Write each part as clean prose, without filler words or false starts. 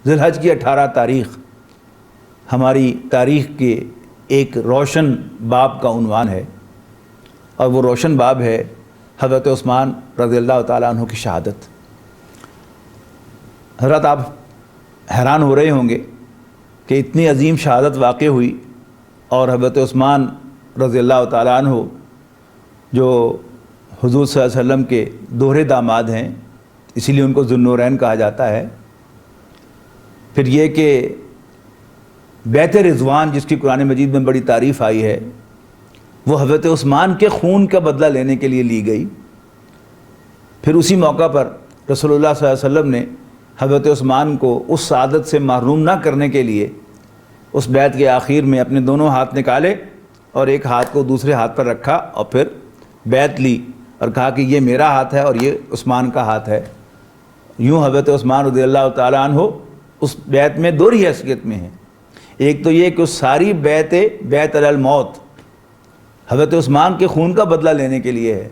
ذی الحج کی 18 تاریخ ہماری تاریخ کے ایک روشن باب کا عنوان ہے، اور وہ روشن باب ہے حضرت عثمان رضی اللہ تعالیٰ عنہ کی شہادت۔ حضرت آپ حیران ہو رہے ہوں گے کہ اتنی عظیم شہادت واقع ہوئی، اور حضرت عثمان رضی اللہ تعالیٰ عنہ جو حضور صلی اللہ علیہ وسلم کے دوہرے داماد ہیں، اسی لیے ان کو ذو النورین کہا جاتا ہے۔ پھر یہ کہ بیعت رضوان جس کی قرآن مجید میں بڑی تعریف آئی ہے، وہ حضرت عثمان کے خون کا بدلہ لینے کے لیے لی گئی۔ پھر اسی موقع پر رسول اللہ صلی اللہ علیہ وسلم نے حضرت عثمان کو اس سعادت سے محروم نہ کرنے کے لیے اس بیعت کے آخر میں اپنے دونوں ہاتھ نکالے اور ایک ہاتھ کو دوسرے ہاتھ پر رکھا، اور پھر بیعت لی اور کہا کہ یہ میرا ہاتھ ہے اور یہ عثمان کا ہاتھ ہے۔ یوں حضرت عثمان رضی اللہ تعالیٰ عنہ اس بیعت میں دو حیثیت میں ہیں۔ ایک تو یہ کہ اس ساری بیعت علی الموت حضرت عثمان کے خون کا بدلہ لینے کے لیے ہے،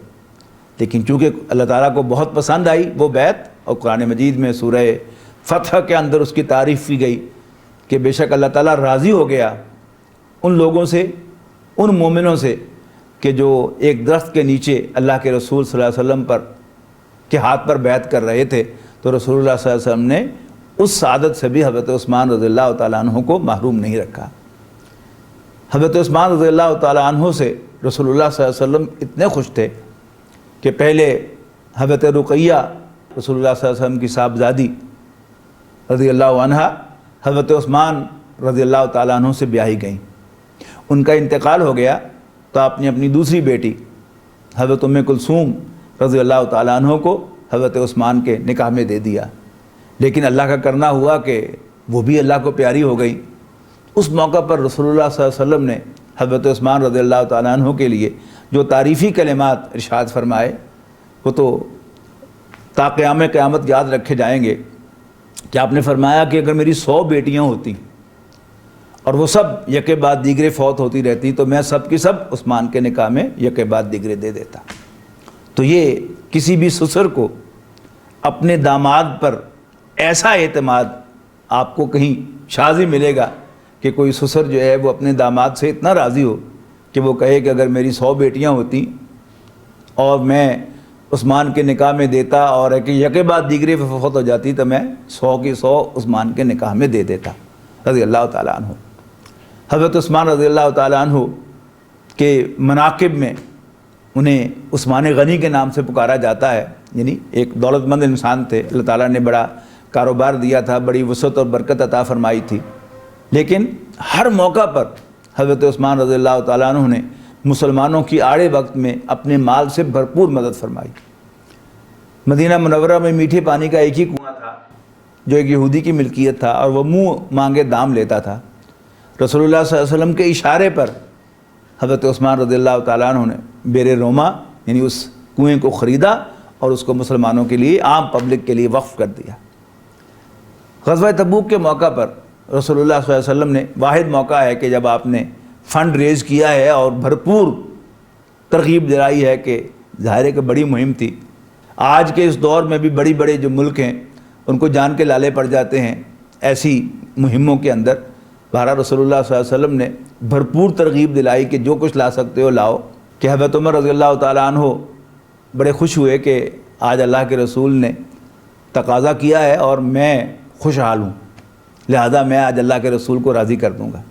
لیکن چونکہ اللہ تعالیٰ کو بہت پسند آئی وہ بیعت، اور قرآن مجید میں سورہ فتح کے اندر اس کی تعریف کی گئی کہ بے شک اللہ تعالیٰ راضی ہو گیا ان لوگوں سے، ان مومنوں سے کہ جو ایک درخت کے نیچے اللہ کے رسول صلی اللہ علیہ وسلم کے ہاتھ پر بیعت کر رہے تھے، تو رسول اللہ صلی اللہ علیہ وسلم نے اس سعادت سے بھی حضرت عثمان رضی اللہ تعالیٰ عنہ کو محروم نہیں رکھا۔ حضرت عثمان رضی اللہ تعالیٰ عنہ سے رسول اللہ صلی اللہ علیہ وسلم اتنے خوش تھے کہ پہلے حضرت رقیہ رسول اللہ صلی اللہ علیہ وسلم کی صاحبزادی رضی اللہ عنہ حضرت عثمان رضی اللہ تعالیٰ عنہ سے بیاہی گئیں۔ ان کا انتقال ہو گیا تو آپ نے اپنی دوسری بیٹی حضرت ام کلثوم رضی اللہ تعالیٰ عنہ کو حضرت عثمان کے نکاح میں دے دیا، لیکن اللہ کا کرنا ہوا کہ وہ بھی اللہ کو پیاری ہو گئی۔ اس موقع پر رسول اللہ صلی اللہ علیہ وسلم نے حضرت عثمان رضی اللہ تعالیٰ عنہ کے لیے جو تعریفی کلمات ارشاد فرمائے وہ تو تا قیام قیامت یاد رکھے جائیں گے، کہ آپ نے فرمایا کہ اگر میری 100 بیٹیاں ہوتی اور وہ سب یکے بعد دیگرے فوت ہوتی رہتی تو میں سب کی سب عثمان کے نکاح میں یکے بعد دیگرے دے دیتا۔ تو یہ کسی بھی سسر کو اپنے داماد پر ایسا اعتماد آپ کو کہیں شاذ ہی ملے گا کہ کوئی سسر جو ہے وہ اپنے داماد سے اتنا راضی ہو کہ وہ کہے کہ اگر میری 100 بیٹیاں ہوتی اور میں عثمان کے نکاح میں دیتا اور کہ یکے بعد دیگرے فوت ہو جاتی تو میں 100 کی 100 عثمان کے نکاح میں دے دیتا رضی اللہ تعالیٰ عنہ۔ حضرت عثمان رضی اللہ تعالیٰ عنہ کے مناقب میں انہیں عثمان غنی کے نام سے پکارا جاتا ہے، یعنی ایک دولت مند انسان تھے، اللہ تعالیٰ نے بڑا کاروبار دیا تھا، بڑی وسعت اور برکت عطا فرمائی تھی، لیکن ہر موقع پر حضرت عثمان رضی اللہ تعالیٰ عنہ نے مسلمانوں کی آڑے وقت میں اپنے مال سے بھرپور مدد فرمائی۔ مدینہ منورہ میں میٹھے پانی کا ایک ہی کنواں تھا جو ایک یہودی کی ملکیت تھا، اور وہ منہ مانگے دام لیتا تھا۔ رسول اللہ صلی اللہ علیہ وسلم کے اشارے پر حضرت عثمان رضی اللہ تعالیٰ عنہ نے بیر روما یعنی اس کنویں کو خریدا اور اس کو مسلمانوں کے لیے، عام پبلک کے لیے وقف کر دیا۔ غزوہ تبوک کے موقع پر رسول اللہ صلی اللہ علیہ وسلم نے واحد موقع ہے کہ جب آپ نے فنڈ ریز کیا ہے اور بھرپور ترغیب دلائی ہے، کہ ظاہر ہے کہ بڑی مہم تھی۔ آج کے اس دور میں بھی بڑے بڑے جو ملک ہیں ان کو جان کے لالے پڑ جاتے ہیں ایسی مہموں کے اندر۔ بہرحال رسول اللہ صلی اللہ علیہ وسلم نے بھرپور ترغیب دلائی کہ جو کچھ لا سکتے ہو لاؤ، کہ حضرت عمر رضی اللہ تعالیٰ عنہ بڑے خوش ہوئے کہ آج اللہ کے رسول نے تقاضا کیا ہے اور میں خوشحال ہوں، لہذا میں آج اللہ کے رسول کو راضی کر دوں گا۔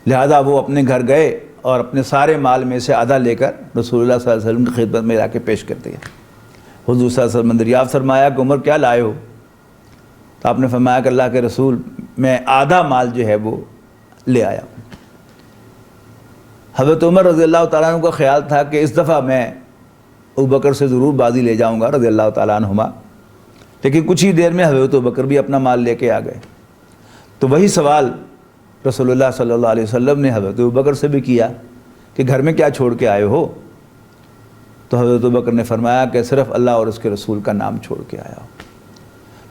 لہذا وہ اپنے گھر گئے اور اپنے سارے مال میں سے آدھا لے کر رسول اللہ صلی اللہ علیہ وسلم کی خدمت میں لا کے پیش کر دیا۔ حضور صلی اللہ علیہ وسلم نے دریافت فرمایا کہ عمر کیا لائے ہو؟ تو آپ نے فرمایا کہ اللہ کے رسول میں آدھا مال جو ہے وہ لے آیا ہوں۔ حضرت عمر رضی اللہ تعالیٰ عنہ کا خیال تھا کہ اس دفعہ میں ابوبکر سے ضرور بازی لے جاؤں گا رضی اللہ تعالیٰ عنہما، لیکن کچھ ہی دیر میں حضرت ابوبکر بھی اپنا مال لے کے آ گئے۔ تو وہی سوال رسول اللہ صلی اللہ علیہ وسلم نے حضرت ابوبکر سے بھی کیا کہ گھر میں کیا چھوڑ کے آئے ہو؟ تو حضرت ابوبکر نے فرمایا کہ صرف اللہ اور اس کے رسول کا نام چھوڑ کے آیا ہو۔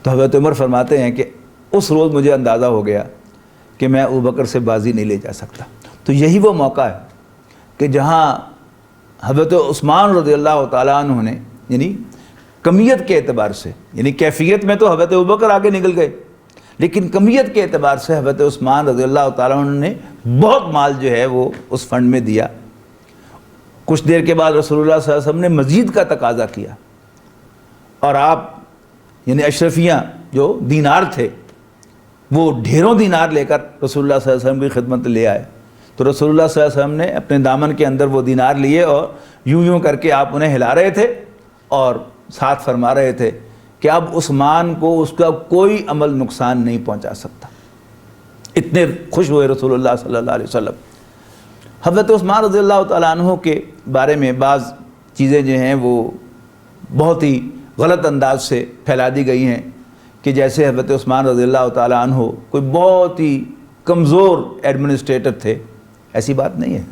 تو حضرت عمر فرماتے ہیں کہ اس روز مجھے اندازہ ہو گیا کہ میں ابوبکر سے بازی نہیں لے جا سکتا۔ تو یہی وہ موقع ہے کہ جہاں حضرت عثمان رضی اللہ تعالیٰ عنہ نے یعنی کمیت کے اعتبار سے، یعنی کیفیت میں تو حضرت ابوبکر آگے نکل گئے، لیکن کمیت کے اعتبار سے حضرت عثمان رضی اللہ تعالیٰ عنہ نے بہت مال جو ہے وہ اس فنڈ میں دیا۔ کچھ دیر کے بعد رسول اللہ صلی اللہ علیہ وسلم نے مزید کا تقاضا کیا، اور آپ یعنی اشرفیاں جو دینار تھے وہ ڈھیروں دینار لے کر رسول اللہ صلی اللہ علیہ وسلم کی خدمت لے آئے۔ تو رسول اللہ صلی اللہ علیہ وسلم نے اپنے دامن کے اندر وہ دینار لیے اور یوں کر کے آپ انہیں ہلا رہے تھے اور ساتھ فرما رہے تھے کہ اب عثمان کو اس کا کوئی عمل نقصان نہیں پہنچا سکتا۔ اتنے خوش ہوئے رسول اللہ صلی اللہ علیہ وسلم۔ حضرت عثمان رضی اللہ تعالیٰ عنہ کے بارے میں بعض چیزیں جو ہیں وہ بہت ہی غلط انداز سے پھیلا دی گئی ہیں کہ جیسے حضرت عثمان رضی اللہ تعالیٰ عنہ کوئی بہت ہی کمزور ایڈمنسٹریٹر تھے۔ ایسی بات نہیں ہے۔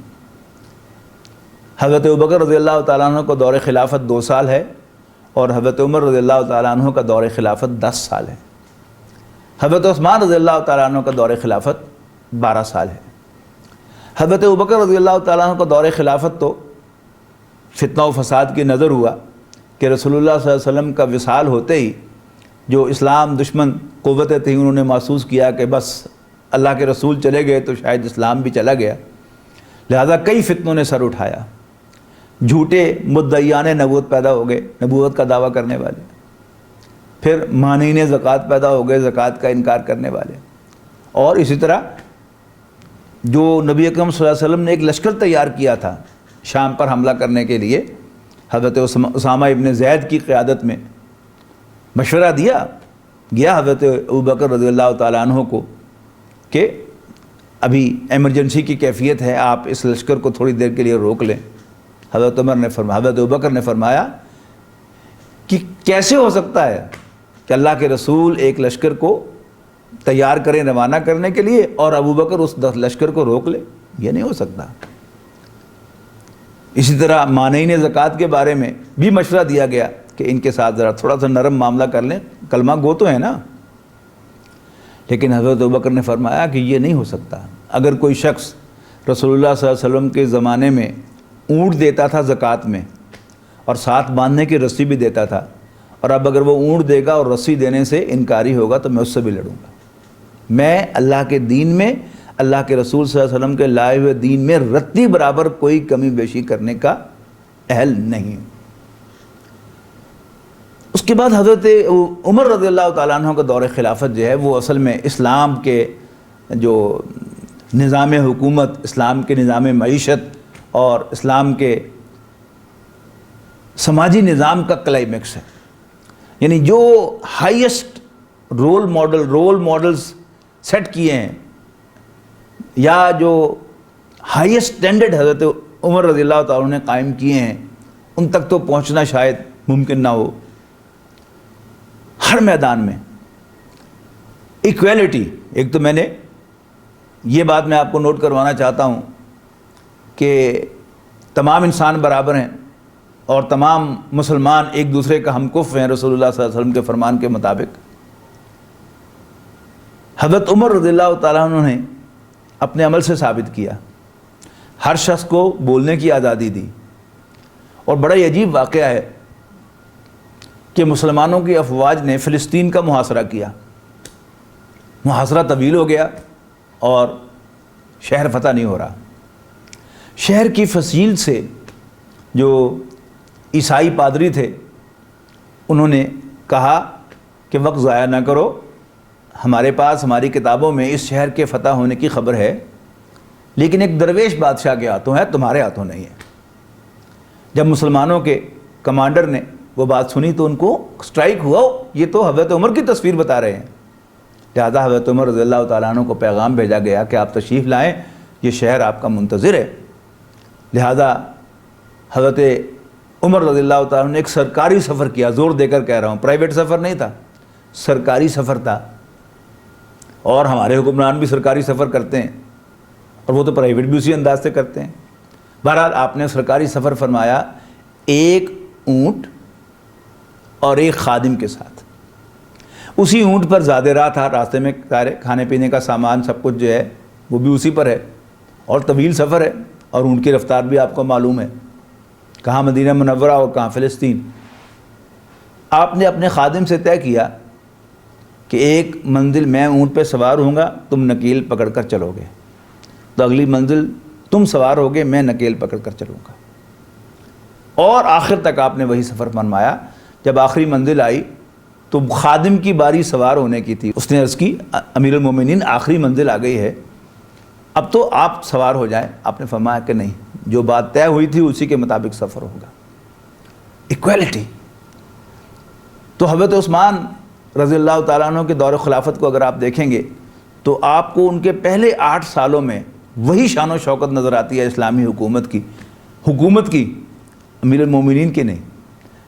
حضرت ابوبکر رضی اللہ تعالیٰ عنہ کا دور خلافت 2 سال ہے، اور حضرت عمر رضی اللہ تعالیٰ عنہ کا دور خلافت 10 سال ہے۔ حضرت عثمان رضی اللہ تعالیٰ عنہ کا دور خلافت 12 سال ہے۔ حضرت ابوبکر رضی اللہ تعالیٰ عنہ کا دور خلافت تو فتنہ و فساد کی نظر ہوا کہ رسول اللہ صلی اللہ علیہ وسلم کا وصال ہوتے ہی جو اسلام دشمن قوتیں تھیں انہوں نے محسوس کیا کہ بس اللہ کے رسول چلے گئے تو شاید اسلام بھی چلا گیا، لہذا کئی فتنوں نے سر اٹھایا۔ جھوٹے مدعیان نبوت پیدا ہو گئے، نبوت کا دعویٰ کرنے والے، پھر مانعین زکوٰۃ پیدا ہو گئے، زکوٰۃ کا انکار کرنے والے، اور اسی طرح جو نبی اکرم صلی اللہ علیہ وسلم نے ایک لشکر تیار کیا تھا شام پر حملہ کرنے کے لیے، حضرت اسامہ ابن زید کی قیادت میں مشورہ دیا گیا حضرت ابوبکر رضی اللہ تعالیٰ عنہ کو کہ ابھی ایمرجنسی کی کیفیت ہے، آپ اس لشکر کو تھوڑی دیر کے لیے روک لیں۔ حضرت ابوبکر نے فرمایا کہ کیسے ہو سکتا ہے کہ اللہ کے رسول ایک لشکر کو تیار کریں روانہ کرنے کے لیے اور ابوبکر اس لشکر کو روک لے؟ یہ نہیں ہو سکتا۔ اسی طرح مانعین زکوٰۃ کے بارے میں بھی مشورہ دیا گیا کہ ان کے ساتھ ذرا تھوڑا سا نرم معاملہ کر لیں، کلمہ گو تو ہے نا۔ لیکن حضرت ابوبکر نے فرمایا کہ یہ نہیں ہو سکتا۔ اگر کوئی شخص رسول اللہ صلی اللہ علیہ وسلم کے زمانے میں اونٹ دیتا تھا زکوٰۃ میں اور ساتھ باندھنے کی رسی بھی دیتا تھا، اور اب اگر وہ اونٹ دے گا اور رسی دینے سے انکاری ہوگا تو میں اس سے بھی لڑوں گا۔ میں اللہ کے دین میں، اللہ کے رسول صلی اللہ علیہ وسلم کے لائے ہوئے دین میں رتی برابر کوئی کمی بیشی کرنے کا اہل نہیں ہوں۔ اس کے بعد حضرت عمر رضی اللہ تعالیٰ عنہ کا دور خلافت جو ہے وہ اصل میں اسلام کے جو نظام حکومت، اسلام کے نظام معیشت اور اسلام کے سماجی نظام کا کلائمیکس ہے۔ یعنی جو ہائیسٹ رول ماڈلز سیٹ کیے ہیں یا جو ہائیسٹ اسٹینڈرڈ حضرت عمر رضی اللہ تعالیٰ عنہ نے قائم کیے ہیں ان تک تو پہنچنا شاید ممکن نہ ہو۔ ہر میدان میں ایکویلٹی، ایک تو میں نے یہ بات میں آپ کو نوٹ کروانا چاہتا ہوں کہ تمام انسان برابر ہیں اور تمام مسلمان ایک دوسرے کا ہمکف ہیں رسول اللہ صلی اللہ علیہ وسلم کے فرمان کے مطابق۔ حضرت عمر رضی اللہ تعالیٰ عنہ نے اپنے عمل سے ثابت کیا، ہر شخص کو بولنے کی آزادی دی، اور بڑا ہی عجیب واقعہ ہے کہ مسلمانوں کی افواج نے فلسطین کا محاصرہ کیا۔ محاصرہ طویل ہو گیا اور شہر فتح نہیں ہو رہا۔ شہر کی فصیل سے جو عیسائی پادری تھے انہوں نے کہا کہ وقت ضائع نہ کرو، ہمارے پاس ہماری کتابوں میں اس شہر کے فتح ہونے کی خبر ہے، لیکن ایک درویش بادشاہ کے ہاتھوں ہے، تمہارے ہاتھوں نہیں ہے۔ جب مسلمانوں کے کمانڈر نے وہ بات سنی تو ان کو سٹرائک ہوا، یہ تو حضرت عمر کی تصویر بتا رہے ہیں۔ لہذا حضرت عمر رضی اللہ تعالیٰ عنہ کو پیغام بھیجا گیا کہ آپ تشریف لائیں، یہ شہر آپ کا منتظر ہے۔ لہذا حضرت عمر رضی اللہ تعالیٰ عنہ نے ایک سرکاری سفر کیا، زور دے کر کہہ رہا ہوں، پرائیویٹ سفر نہیں تھا، سرکاری سفر تھا، اور ہمارے حکمران بھی سرکاری سفر کرتے ہیں اور وہ تو پرائیویٹ بھی اسی انداز سے کرتے ہیں۔ بہرحال آپ نے سرکاری سفر فرمایا ایک اونٹ اور ایک خادم کے ساتھ۔ اسی اونٹ پر زیادہ راہ تھا، راستے میں کھانے پینے کا سامان سب کچھ جو ہے وہ بھی اسی پر ہے، اور طویل سفر ہے، اور اونٹ کی رفتار بھی آپ کو معلوم ہے، کہاں مدینہ منورہ اور کہاں فلسطین۔ آپ نے اپنے خادم سے طے کیا کہ ایک منزل میں اونٹ پہ سوار ہوں گا، تم نکیل پکڑ کر چلو گے، تو اگلی منزل تم سوار ہوگے، میں نکیل پکڑ کر چلوں گا، اور آخر تک آپ نے وہی سفر فرمایا۔ جب آخری منزل آئی تو خادم کی باری سوار ہونے کی تھی، اس نے عرض کی امیر المومنین آخری منزل آ گئی ہے، اب تو آپ سوار ہو جائیں۔ آپ نے فرمایا کہ نہیں، جو بات طے ہوئی تھی اسی کے مطابق سفر ہوگا۔ ایکویلٹی۔ تو حضرت عثمان رضی اللہ تعالیٰ عنہ کے دور خلافت کو اگر آپ دیکھیں گے تو آپ کو ان کے پہلے 8 سالوں میں وہی شان و شوکت نظر آتی ہے اسلامی حکومت کی، امیر المومنین کی نہیں،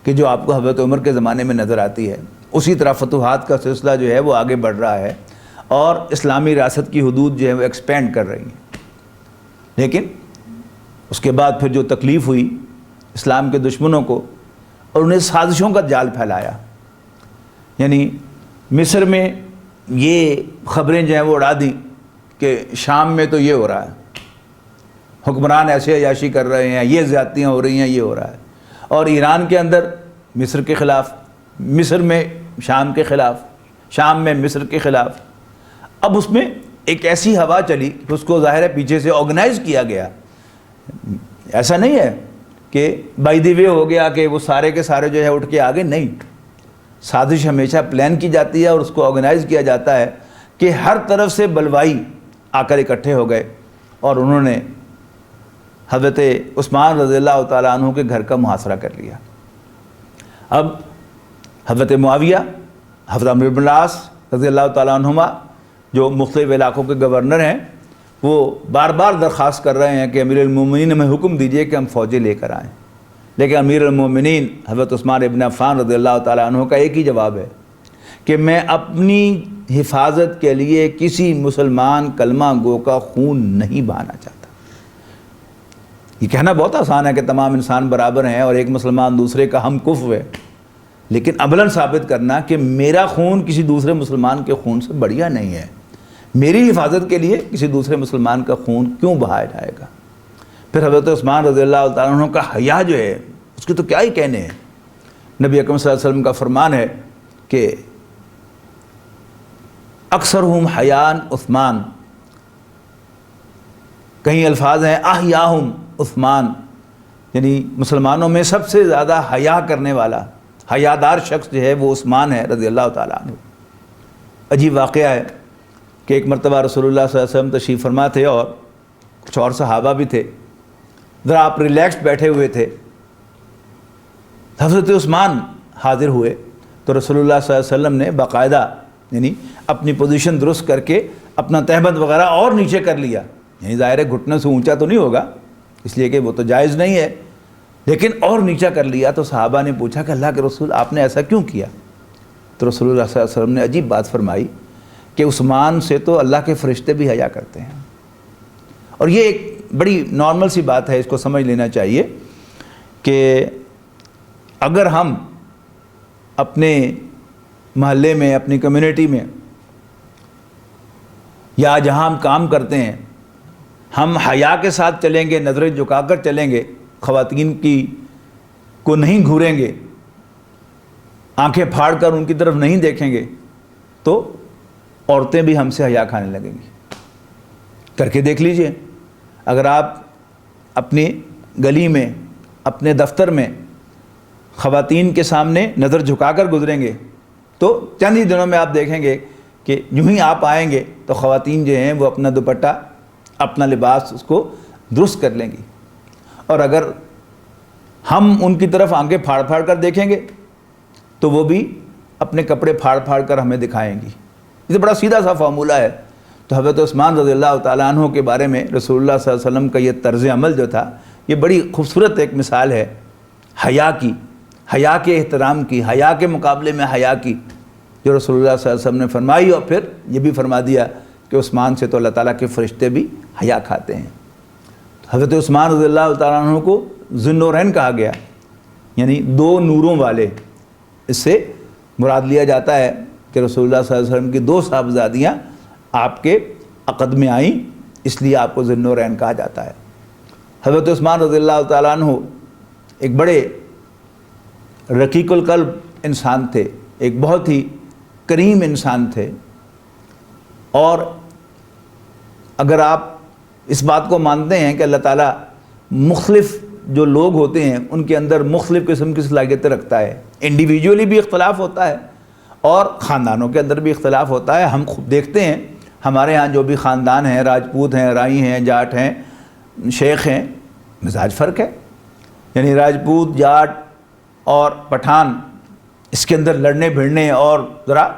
کہ جو آپ کو حضرت عمر کے زمانے میں نظر آتی ہے۔ اسی طرح فتوحات کا سلسلہ جو ہے وہ آگے بڑھ رہا ہے، اور اسلامی ریاست کی حدود جو ہے وہ ایکسپینڈ کر رہی ہیں۔ لیکن اس کے بعد پھر جو تکلیف ہوئی اسلام کے دشمنوں کو، اور انہیں سازشوں کا جال پھیلایا، یعنی مصر میں یہ خبریں جو ہیں وہ اڑا دیں کہ شام میں تو یہ ہو رہا ہے، حکمران ایسے عیاشی کر رہے ہیں، یہ زیادتیاں ہو رہی ہیں، یہ ہو رہا ہے، اور ایران کے اندر مصر کے خلاف، مصر میں شام کے خلاف، شام میں مصر کے خلاف۔ اب اس میں ایک ایسی ہوا چلی کہ اس کو ظاہر ہے پیچھے سے آرگنائز کیا گیا، ایسا نہیں ہے کہ بائی دی وے ہو گیا کہ وہ سارے کے سارے جو ہے اٹھ کے آگے، نہیں، سازش ہمیشہ پلان کی جاتی ہے اور اس کو آرگنائز کیا جاتا ہے کہ ہر طرف سے بلوائی آ کر اکٹھے ہو گئے، اور انہوں نے حضرت عثمان رضی اللہ تعالیٰ عنہ کے گھر کا محاصرہ کر لیا۔ اب حضرت معاویہ، حضرت عمرو بن العاص رضی اللہ تعالیٰ عنہما جو مختلف علاقوں کے گورنر ہیں، وہ بار بار درخواست کر رہے ہیں کہ امیر المومنین ہمیں حکم دیجئے کہ ہم فوجیں لے کر آئیں، لیکن امیر المومنین حضرت عثمان ابن عفان رضی اللہ تعالیٰ عنہ کا ایک ہی جواب ہے کہ میں اپنی حفاظت کے لیے کسی مسلمان کلمہ گو کا خون نہیں بہانا چاہتا۔ یہ کہنا بہت آسان ہے کہ تمام انسان برابر ہیں اور ایک مسلمان دوسرے کا ہم کفو ہے، لیکن عملاً ثابت کرنا کہ میرا خون کسی دوسرے مسلمان کے خون سے بڑھیا نہیں ہے، میری حفاظت کے لیے کسی دوسرے مسلمان کا خون کیوں بہایا جائے گا۔ پھر حضرت عثمان رضی اللہ تعالیٰ عنہ کا حیا جو ہے اس کے تو کیا ہی کہنے ہیں۔ نبی اکرم صلی اللہ علیہ وسلم کا فرمان ہے کہ اکثرہم حیاء عثمان، کئی الفاظ ہیں احیاہم عثمان، یعنی مسلمانوں میں سب سے زیادہ حیا کرنے والا، حیادار شخص جو ہے وہ عثمان ہے رضی اللہ تعالیٰ عنہ۔ عجیب واقعہ ہے کہ ایک مرتبہ رسول اللہ صلی اللہ علیہ وسلم تشریف فرما تھے اور کچھ اور صحابہ بھی تھے، ذرا آپ ریلیکسڈ بیٹھے ہوئے تھے، حضرت عثمان حاضر ہوئے تو رسول اللہ صلی اللہ علیہ وسلم نے باقاعدہ یعنی اپنی پوزیشن درست کر کے اپنا تہبند وغیرہ اور نیچے کر لیا، یعنی ظاہر ہے گھٹنے سے اونچا تو نہیں ہوگا اس لیے کہ وہ تو جائز نہیں ہے، لیکن اور نیچا کر لیا۔ تو صحابہ نے پوچھا کہ اللہ کے رسول آپ نے ایسا کیوں کیا؟ تو رسول اللہ صلی اللہ علیہ وسلم نے عجیب بات فرمائی کہ عثمان سے تو اللہ کے فرشتے بھی حیا کرتے ہیں، اور یہ ایک بڑی نارمل سی بات ہے، اس کو سمجھ لینا چاہیے کہ اگر ہم اپنے محلے میں، اپنی کمیونٹی میں یا جہاں ہم کام کرتے ہیں، ہم حیا کے ساتھ چلیں گے، نظریں جھکا کر چلیں گے، خواتین کو نہیں گھوریں گے، آنکھیں پھاڑ کر ان کی طرف نہیں دیکھیں گے، تو عورتیں بھی ہم سے حیا کھانے لگیں گی۔ کر کے دیکھ لیجئے، اگر آپ اپنی گلی میں، اپنے دفتر میں خواتین کے سامنے نظر جھکا کر گزریں گے تو چند ہی دنوں میں آپ دیکھیں گے کہ یوں ہی آپ آئیں گے تو خواتین جو ہیں وہ اپنا دوپٹہ، اپنا لباس اس کو درست کر لیں گی، اور اگر ہم ان کی طرف آنکھیں پھاڑ پھاڑ کر دیکھیں گے تو وہ بھی اپنے کپڑے پھاڑ پھاڑ کر ہمیں دکھائیں گی۔ یہ بڑا سیدھا سا فارمولہ ہے۔ تو حضرت عثمان رضی اللہ تعالیٰ عنہ کے بارے میں رسول اللہ صلی اللہ علیہ وسلم کا یہ طرز عمل جو تھا، یہ بڑی خوبصورت ایک مثال ہے حیا کی، حیا کے احترام کی، حیا کے مقابلے میں حیا کی، جو رسول اللہ صلی اللہ علیہ وسلم نے فرمائی، اور پھر یہ بھی فرما دیا کہ عثمان سے تو اللہ تعالیٰ کے فرشتے بھی حیا کھاتے ہیں۔ حضرت عثمان رضی اللہ تعالیٰ عنہ کو ذو النورین کہا گیا، یعنی 2 نوروں والے۔ اس سے مراد لیا جاتا ہے کہ رسول اللہ صلی اللہ علیہ وسلم کی 2 صاحبزادیاں آپ کے عقد میں آئیں، اس لیے آپ کو ذو النورین کہا جاتا ہے۔ حضرت عثمان رضی اللہ تعالیٰ عنہ ایک بڑے رقیق القلب انسان تھے، ایک بہت ہی کریم انسان تھے، اور اگر آپ اس بات کو مانتے ہیں کہ اللہ تعالیٰ مختلف جو لوگ ہوتے ہیں ان کے اندر مختلف قسم کی صلاحیتیں رکھتا ہے، انڈیویجولی بھی اختلاف ہوتا ہے اور خاندانوں کے اندر بھی اختلاف ہوتا ہے. ہم خود دیکھتے ہیں ہمارے ہاں جو بھی خاندان ہیں، راجپوت ہیں، رائی ہیں، جاٹ ہیں، شیخ ہیں، مزاج فرق ہے. یعنی راجپوت، جاٹ اور پٹھان اس کے اندر لڑنے بھیڑنے اور ذرا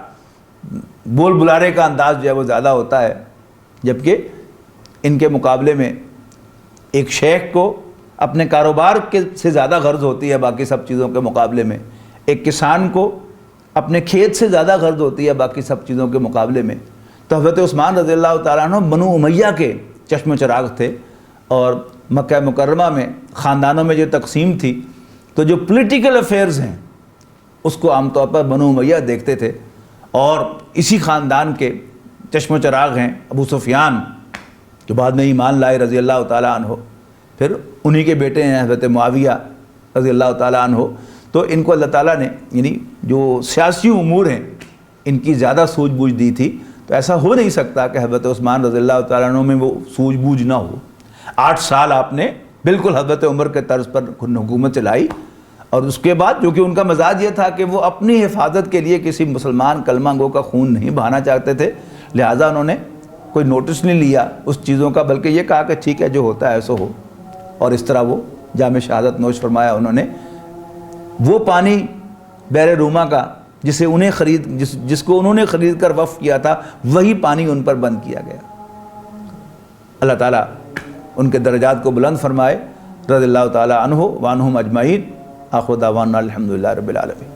بول بلارے کا انداز جو ہے وہ زیادہ ہوتا ہے، جبکہ ان کے مقابلے میں ایک شیخ کو اپنے کاروبار کے سے زیادہ غرض ہوتی ہے باقی سب چیزوں کے مقابلے میں، ایک کسان کو اپنے کھیت سے زیادہ غرض ہوتی ہے باقی سب چیزوں کے مقابلے میں. تو حضرت عثمان رضی اللہ تعالیٰ عنہ بنو امیہ کے چشم و چراغ تھے، اور مکہ مکرمہ میں خاندانوں میں جو تقسیم تھی تو جو پولیٹیکل افیئرز ہیں اس کو عام طور پر بنو امیہ دیکھتے تھے. اور اسی خاندان کے چشم و چراغ ہیں ابو سفیان جو بعد میں ایمان لائے رضی اللہ تعالیٰ عنہ، پھر انہی کے بیٹے ہیں حضرت معاویہ رضی اللہ تعالیٰ عنہ. تو ان کو اللہ تعالیٰ نے یعنی جو سیاسی امور ہیں ان کی زیادہ سوجھ بوجھ دی تھی. تو ایسا ہو نہیں سکتا کہ حضرت عثمان رضی اللہ تعالیٰ عنہ میں وہ سوجھ بوجھ نہ ہو. 8 سال آپ نے بالکل حضرت عمر کے طرز پر حکومت چلائی، اور اس کے بعد جو کہ ان کا مزاج یہ تھا کہ وہ اپنی حفاظت کے لیے کسی مسلمان کلمہ گو کا خون نہیں بہانا چاہتے تھے، لہٰذا انہوں نے کوئی نوٹس نہیں لیا اس چیزوں کا، بلکہ یہ کہا کہ ٹھیک ہے جو ہوتا ہے سو ہو. اور اس طرح وہ جام شہادت نوش فرمایا انہوں نے. وہ پانی بحر روما کا جس کو انہوں نے خرید کر وقف کیا تھا، وہی پانی ان پر بند کیا گیا. اللہ تعالیٰ ان کے درجات کو بلند فرمائے رضی اللہ تعالیٰ عنہ وعنہم اجمعین. آخر دعوانا الحمدللہ رب العالمین.